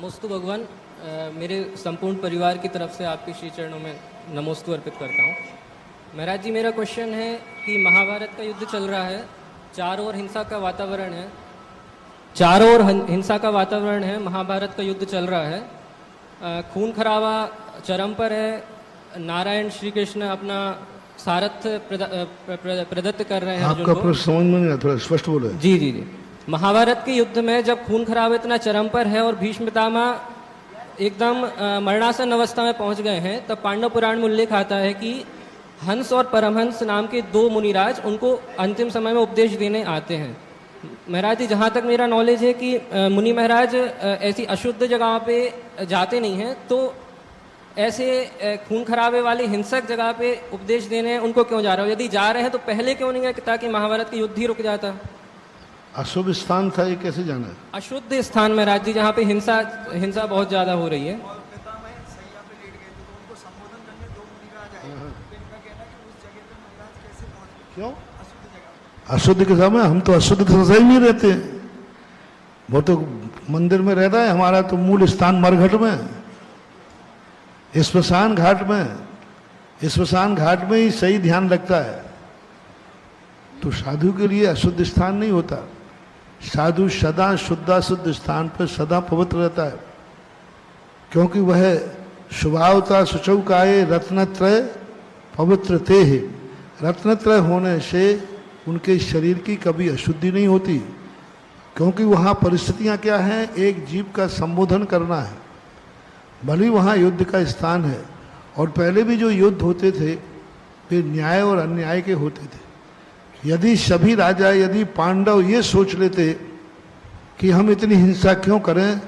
नमोस्तु भगवान। मेरे संपूर्ण परिवार की तरफ से आपके श्री चरणों में नमोस्तु अर्पित करता हूँ। महाराज जी, मेरा क्वेश्चन है कि महाभारत का युद्ध चल रहा है, चारों ओर हिंसा का वातावरण है, चारों ओर हिंसा का वातावरण है, महाभारत का युद्ध चल रहा है, खून खराबा चरम पर है, नारायण श्री कृष्ण अपना सारथ्य प्रदत्त कर रहे हैं। आपका प्रश्न समझ में नहीं आया, थोड़ा स्पष्ट बोले। जी जी जी। महाभारत के युद्ध में जब खून खराबा इतना चरम पर है और भीष्म पितामह एकदम मरणासन अवस्था में पहुंच गए हैं, तब पांडव पुराण में उल्लेख आता है कि हंस और परमहंस नाम के दो मुनिराज उनको अंतिम समय में उपदेश देने आते हैं। महाराज जी, जहाँ तक मेरा नॉलेज है कि मुनि महाराज ऐसी अशुद्ध जगह पे जाते नहीं हैं, तो ऐसे खून खराबे वाली हिंसक जगह पे उपदेश देने उनको क्यों जा रहे हो? यदि जा रहे हैं तो पहले क्यों नहीं गए ताकि महाभारत के युद्ध ही रुक जाता? अशुभ स्थान था, ये कैसे जाना है? अशुद्ध स्थान महाराज जी, जहाँ पे हिंसा बहुत ज्यादा हो रही है। क्यों अशुद्ध के समय? हम तो अशुद्ध के सही नहीं रहते। वो तो मंदिर में रहता है, हमारा तो मूल स्थान मरघट में, स्मशान घाट में। स्मशान घाट में ही सही ध्यान लगता है। तो साधु के लिए अशुद्ध स्थान नहीं होता। साधु सदा शुद्ध स्थान पर सदा पवित्र रहता है, क्योंकि वह स्वभावता शुचौकाये रत्नत्रय पवित्र ते है। रत्नत्रय होने से उनके शरीर की कभी अशुद्धि नहीं होती, क्योंकि वहाँ परिस्थितियाँ क्या हैं? एक जीव का संबोधन करना है, भले वहाँ युद्ध का स्थान है। और पहले भी जो युद्ध होते थे वे न्याय और अन्याय के होते थे। यदि सभी राजा, यदि पांडव ये सोच लेते कि हम इतनी हिंसा क्यों करें,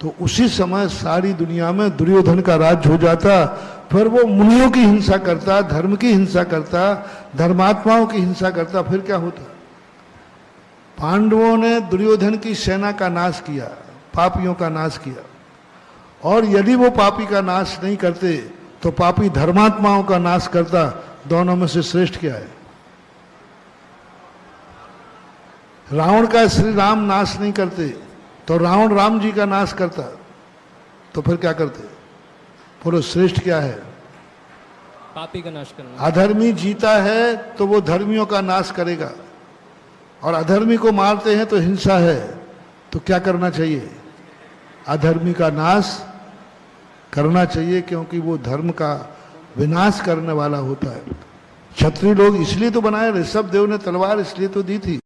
तो उसी समय सारी दुनिया में दुर्योधन का राज हो जाता। फिर वो मुनियों की हिंसा करता, धर्म की हिंसा करता, धर्मात्माओं की हिंसा करता, फिर क्या होता? पांडवों ने दुर्योधन की सेना का नाश किया, पापियों का नाश किया। और यदि वो पापी का नाश नहीं करते तो पापी धर्मात्माओं का नाश करता। दोनों में से श्रेष्ठ क्या है? रावण का श्री राम नाश नहीं करते तो रावण राम जी का नाश करता। तो फिर क्या करते? बोलो, श्रेष्ठ क्या है? पापी का नाश करना। अधर्मी जीता है तो वो धर्मियों का नाश करेगा, और अधर्मी को मारते हैं तो हिंसा है। तो क्या करना चाहिए? अधर्मी का नाश करना चाहिए, क्योंकि वो धर्म का विनाश करने वाला होता है। क्षत्रिय लोग इसलिए तो बनाए, ऋषभ देव ने तलवार इसलिए तो दी थी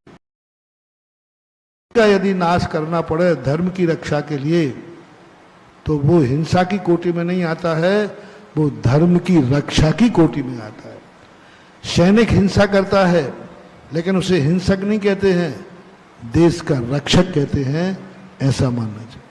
का यदि नाश करना पड़े धर्म की रक्षा के लिए, तो वो हिंसा की कोटि में नहीं आता है, वो धर्म की रक्षा की कोटि में आता है। सैनिक हिंसा करता है लेकिन उसे हिंसक नहीं कहते हैं, देश का रक्षक कहते हैं। ऐसा मानना चाहिए।